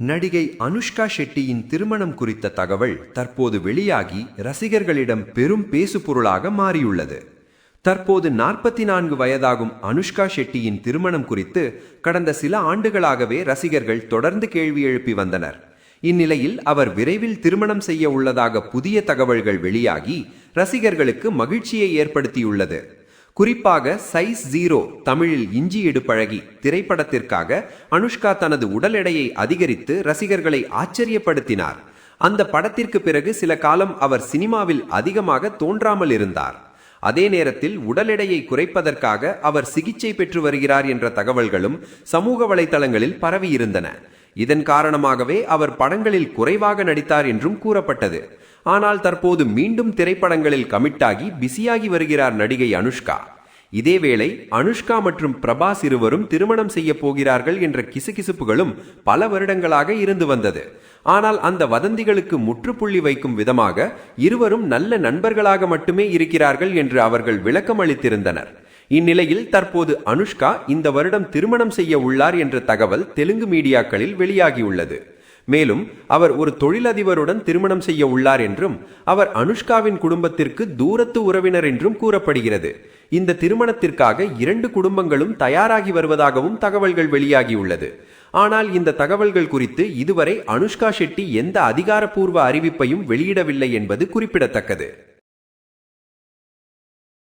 நடிகை அனுஷ்கா ஷெட்டியின் திருமணம் குறித்த தகவல் தற்போது வெளியாகி ரசிகர்களிடம் பெரும் பேசுபொருளாக மாறியுள்ளது. தற்போது 44 வயதாகும் அனுஷ்கா ஷெட்டியின் திருமணம் குறித்து கடந்த சில ஆண்டுகளாகவே ரசிகர்கள் தொடர்ந்து கேள்வி எழுப்பி வந்தனர். இந்நிலையில் அவர் விரைவில் திருமணம் செய்ய உள்ளதாக புதிய தகவல்கள் வெளியாகி ரசிகர்களுக்கு மகிழ்ச்சியை ஏற்படுத்தியுள்ளது. குறிப்பாக சைஸ் 0 தமிழில் இஞ்சி எடு பழகி திரைப்படத்திற்காக அனுஷ்கா தனது உடல் எடையை அதிகரித்து ரசிகர்களை ஆச்சரியப்படுத்தினார். அந்த படத்திற்கு பிறகு சில காலம் அவர் சினிமாவில் அதிகமாக தோன்றாமல் இருந்தார். அதே நேரத்தில் உடல் எடையை குறைப்பதற்காக அவர் சிகிச்சை பெற்று வருகிறார் என்ற தகவல்களும் சமூக வலைதளங்களில் பரவியிருந்தன. இதன் காரணமாகவே அவர் படங்களில் குறைவாக நடித்தார் என்றும் கூறப்பட்டது. ஆனால் தற்போது மீண்டும் திரைப்படங்களில் கமிட்டாகி பிஸியாகி வருகிறார் நடிகை அனுஷ்கா. இதேவேளை அனுஷ்கா மற்றும் பிரபாஸ் இருவரும் திருமணம் செய்ய போகிறார்கள் என்ற கிசுகிசுப்புகளும் பல வருடங்களாக இருந்து வந்தது. ஆனால் அந்த வதந்திகளுக்கு முற்றுப்புள்ளி வைக்கும் விதமாக இருவரும் நல்ல நண்பர்களாக மட்டுமே இருக்கிறார்கள் என்று அவர்கள் விளக்கம் அளித்திருந்தனர். இந்நிலையில் தற்போது அனுஷ்கா இந்த வருடம் திருமணம் செய்ய உள்ளார் என்ற தகவல் தெலுங்கு மீடியாக்களில் வெளியாகியுள்ளது. மேலும் அவர் ஒரு தொழிலதிபருடன் திருமணம் செய்ய உள்ளார் என்றும் அவர் அனுஷ்காவின் குடும்பத்திற்கு தூரத்து உறவினர் என்றும் கூறப்படுகிறது. இந்த திருமணத்திற்காக 2 குடும்பங்களும் தயாராகி வருவதாகவும் தகவல்கள் வெளியாகியுள்ளது. ஆனால் இந்த தகவல்கள் குறித்து இதுவரை அனுஷ்கா ஷெட்டி எந்த அதிகாரப்பூர்வ அறிவிப்பையும் வெளியிடவில்லை என்பது குறிப்பிடத்தக்கது.